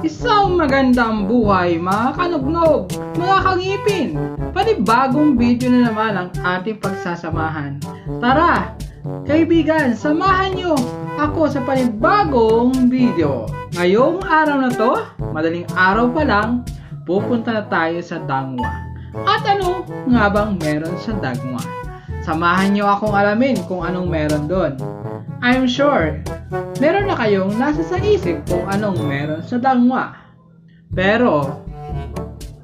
Isang magandang buhay mga kanugnog, mga kangipin. Panibagong video na naman ang ating pagsasamahan. Tara, kaibigan, samahan nyo ako sa panibagong video. Ngayong araw na to, madaling araw pa lang, pupunta na tayo sa Dangwa. At ano nga bang meron sa Dangwa? Samahan nyo akong alamin kung anong meron doon. I'm sure, meron na kayong nasa sa isip kung anong meron sa Dangwa. Pero,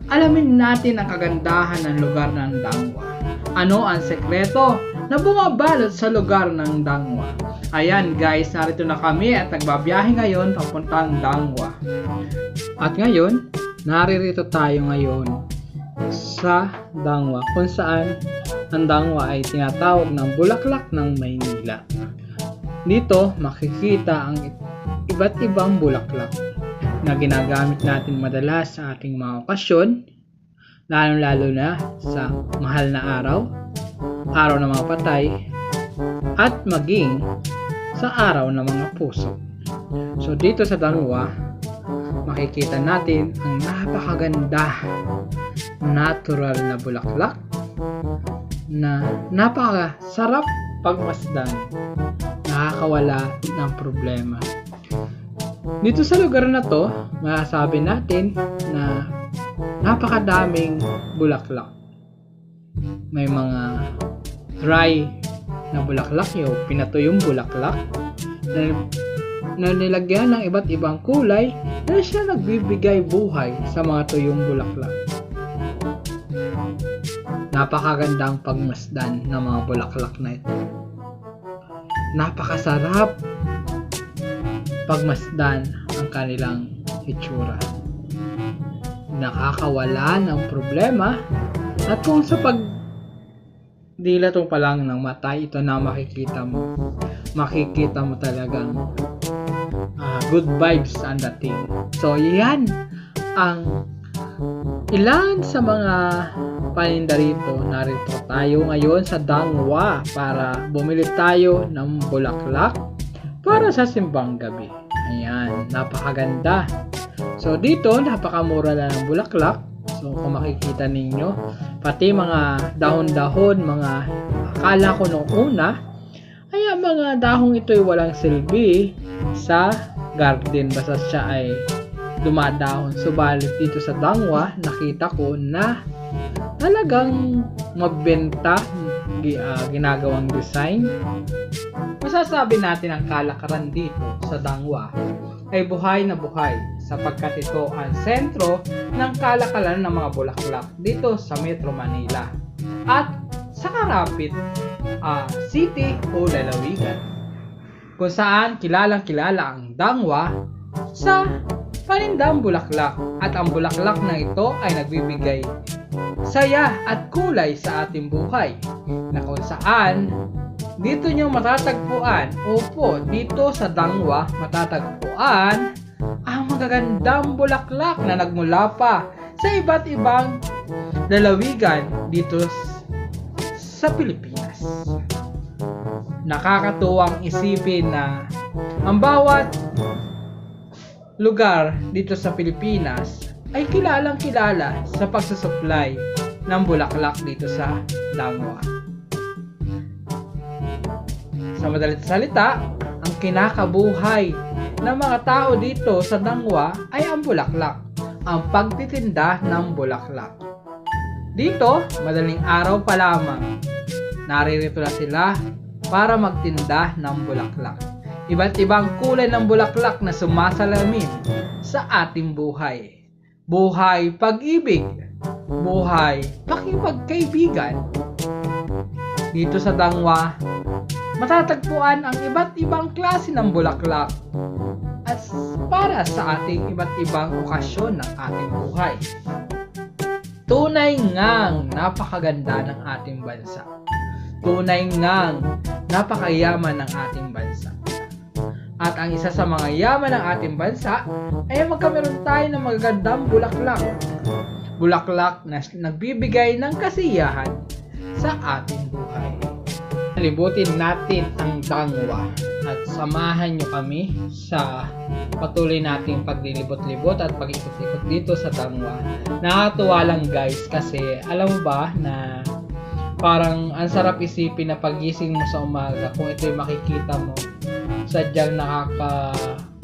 alamin natin ang kagandahan ng lugar ng Dangwa. Ano ang sekreto na bumabalot sa lugar ng Dangwa? Ayan guys, narito na kami at nagbabiyahe ngayon papuntang Dangwa. At ngayon, naririto tayo ngayon sa Dangwa, kung saan ang Dangwa ay tinatawag ng Bulaklak ng Maynila. Dito makikita ang iba't ibang bulaklak na ginagamit natin madalas sa ating mga okasyon, lalo na sa mahal na araw, araw ng mga patay, at maging sa araw ng mga puso. So dito sa Dangwa, makikita natin ang napakaganda, natural na bulaklak na napakasarap pagmasdan, nakakawala ng problema. Dito sa lugar na to, masasabi natin na napakadaming bulaklak. May mga dry na bulaklak, yung pinatuyong bulaklak na nilagyan ng iba't ibang kulay na siya nagbibigay buhay sa mga tuyong bulaklak. Napakagandang pagmasdan ng mga bulaklak na ito. Napakasarap pagmasdan ang kanilang itsura. Nakakawala ng problema, at kung sa pagdilatong pa lang ng mata, ito na makikita mo talagang good vibes ang dating. So yan ang ilan sa mga paninda rito. Narito tayo ngayon sa Dangwa para bumili tayo ng bulaklak para sa simbang gabi. Ayan, napakaganda. So dito, napakamura lang ng bulaklak. So kung makikita ninyo, pati mga dahon-dahon, mga akala ko nung una, ay ang mga dahong ito ay walang silbi sa garden. Basta siya ay dumadahon. Subalit dito sa Dangwa, nakita ko na talagang magbenta, ginagawang design. Masasabi natin ang kalakaran dito sa Dangwa ay buhay na buhay, sapagkat ito ang sentro ng kalakalan ng mga bulaklak dito sa Metro Manila at sa karapit city o lalawigan, kung saan kilalang kilala ang Dangwa sa panindang bulaklak. At ang bulaklak na ito ay nagbibigay saya at kulay sa ating buhay, na kung saan dito nyo matatagpuan, dito sa Dangwa matatagpuan ang magagandang bulaklak na nagmula pa sa iba't ibang lalawigan dito sa Pilipinas. Nakakatuwang isipin na ang bawat lugar dito sa Pilipinas ay kilalang kilala sa pagsusupply ng bulaklak dito sa Dangwa. Sa madalit salita, ang kinakabuhay ng mga tao dito sa Dangwa ay ang bulaklak, ang pagtitinda ng bulaklak. Dito, madaling araw pa lamang, naririto na sila para magtinda ng bulaklak. Iba't ibang kulay ng bulaklak na sumasalamin sa ating buhay. Buhay pag-ibig, buhay pakipagkaibigan. Dito sa Dangwa, matatagpuan ang iba't ibang klase ng bulaklak at para sa ating iba't ibang okasyon ng ating buhay. Tunay ngang napakaganda ng ating bansa. Tunay ngang napakayaman ng ating bansa. At ang isa sa mga yaman ng ating bansa ay magkameron tayo ng magagandang bulaklak. Bulaklak na nagbibigay ng kasiyahan sa ating buhay. libutin natin ang Dangwa at samahan nyo kami sa patuloy nating paglilibot-libot at pag-ikot-ikot dito sa Dangwa. Nakakatuwa lang guys kasi alam mo ba na parang ang sarap isipin na pagising mo sa umaga kung ito'y makikita mo, sadyang nakakaganda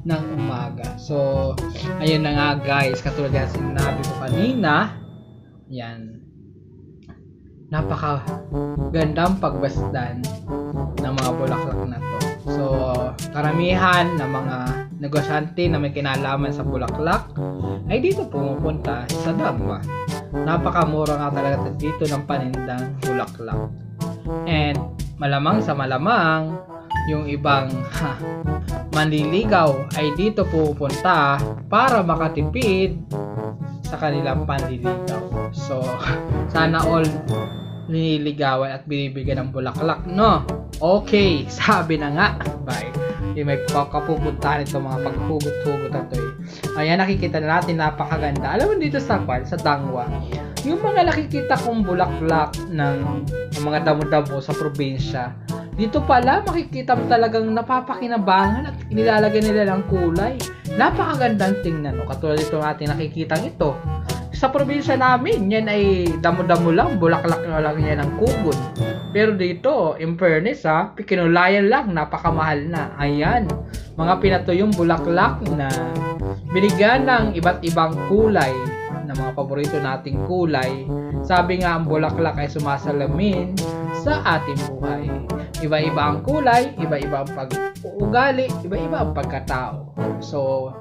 ng umaga. So ayun na nga guys, katulad ng sinabi ko kanina, yan, napaka gandang pagbasdan ng mga bulaklak na to. So karamihan ng mga negosyante na may kinalaman sa bulaklak ay dito pumupunta sa Dangwa. Napakamura nga talaga dito ng panindang bulaklak. And malamang sa malamang yung ibang manliligaw ay dito pupunta para makatipid sa kanilang panliligaw. So sana all nililigawan at binibigyan ng bulaklak, no? Okay, sabi na nga. Bye. May kapupuntahan ito mga paghugot-hugot na ito eh. Ayan, nakikita na natin, napakaganda. Alam mo dito sa Dangwa, yung mga nakikita kong bulaklak ng mga damo-damo sa probinsya, dito pala makikita mo talagang napapakinabangan at nilalagyan nila ng kulay. Napakagandang tingnan, no? Katulad ito natin nakikita ito. Sa probinsya namin, yan ay damo-damo lang, bulaklak na lang yan ng kugon. Pero dito, in fairness pikinulayan lang, napakamahal na. Ayan, mga pinatuyong bulaklak na binigyan ng iba't ibang kulay, na mga paborito nating kulay. Sabi nga, ang bulaklak ay sumasalamin sa ating buhay. Iba-iba ang kulay, iba-iba ang pag-uugali, iba-iba ang pagkatao. So,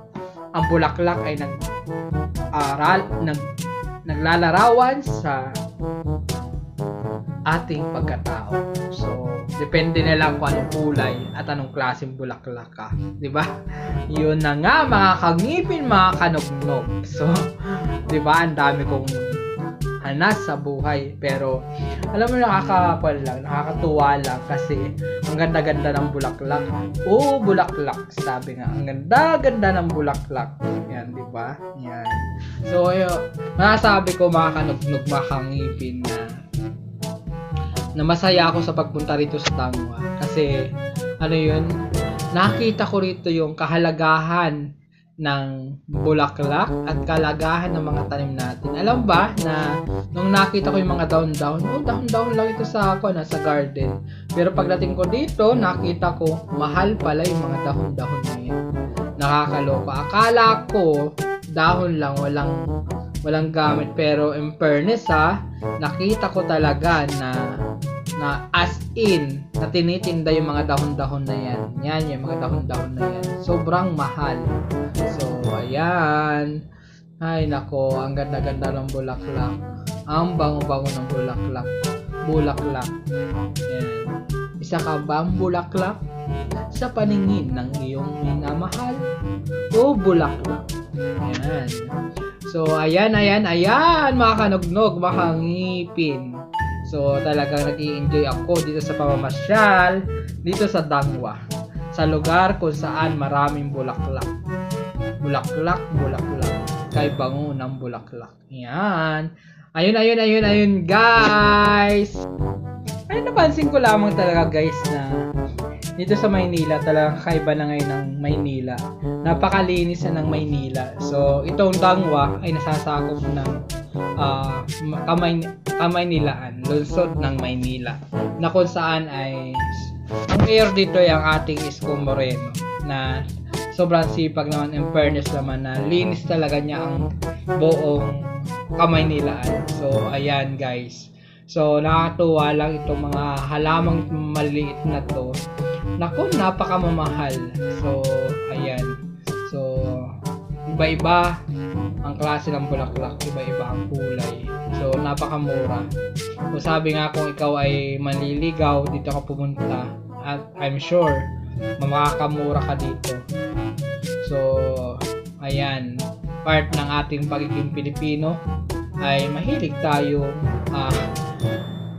ang bulaklak ay naglalarawan sa ating pagkatao. So, depende na lang kung anong kulay at anong klaseng bulaklak ka. Diba? Yun na nga mga kangipin, mga kanugnog. So, diba? Ang dami kong hanas sa buhay. Pero, alam mo, nakakatuwa lang kasi ang ganda-ganda ng bulaklak. Oo, bulaklak. Sabi nga, ang ganda-ganda ng bulaklak. Yan, diba? Yan. So, masasabi ko mga kanugnog, mga kangipin na masaya ako sa pagpunta rito sa Dangwa. Kasi, nakita ko rito yung kahalagahan ng bulaklak at kalagahan ng mga tanim natin. Alam ba na nung nakita ko yung mga dahon-dahon, dahon-dahon lang ito sa garden. Pero pagdating ko dito, nakita ko mahal pala yung mga dahon-dahon na yan. Nakakaloka. Akala ko dahon lang, walang gamit, pero in fairness nakita ko talaga na as in na tinitinda yung mga dahon-dahon na yan. Yan, yung mga dahon-dahon na yan. Sobrang mahal. So, ayan. Ay, nako, ang ganda-ganda ng bulaklak. Ang bango-bango ng bulaklak. Bulaklak. Yan. Isa ka ba ang bulaklak sa paningin ng iyong minamahal? O bulaklak. Ayan. So, ayan, mga kanugnog, mga ngipin. So, talagang nag-i-enjoy ako dito sa pamamasyal, dito sa Dangwa. Sa lugar kung saan maraming bulaklak. Bulaklak. Kay bango ng bulaklak. Ayan. Ayun, guys. Ay, napansin ko lamang talaga, guys, na dito sa Maynila, talagang kakaiba na ngayon ng Maynila. Napakalinis na ng Maynila. So, itong Dangwa ay nasasakop ng Kamaynilaan, lungsod ng Maynila, na kung saan ay ang mayor dito ay ang ating Isko Moreno, na sobrang sipag naman, in fairness naman, na linis talaga niya ang buong Kamaynilaan. So, ayan guys. So, nakakatuwa lang itong mga halamang maliit na to. Naku, napakamamahal. So, ayan. So, iba-iba ang klase ng bulaklak, iba-iba ang kulay. So, napakamura. So, sabi nga kung ikaw ay manliligaw, dito ka pumunta. At I'm sure, makakamura ka dito. So, ayan. Part ng ating pagiging Pilipino ay mahilig tayo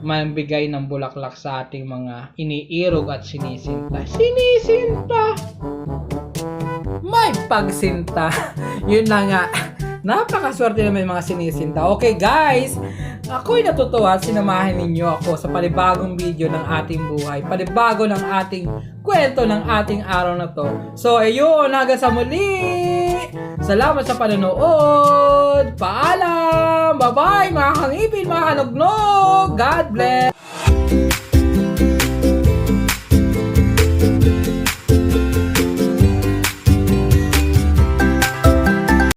mambigay ng bulaklak sa ating mga iniirog at sinisinta. Sinisinta! May pagsinta! Yun na nga. Napakaswerte naman yung mga sinisinta. Okay guys, ako'y natutuwa at sinamahan ninyo ako sa panibagong video ng ating buhay. Panibago ng ating kwento ng ating araw na to. So ayun, hanggang sa muli! Salamat sa panonood! Paalam! Bye-bye mga kangipin, mga kanugnog! God bless!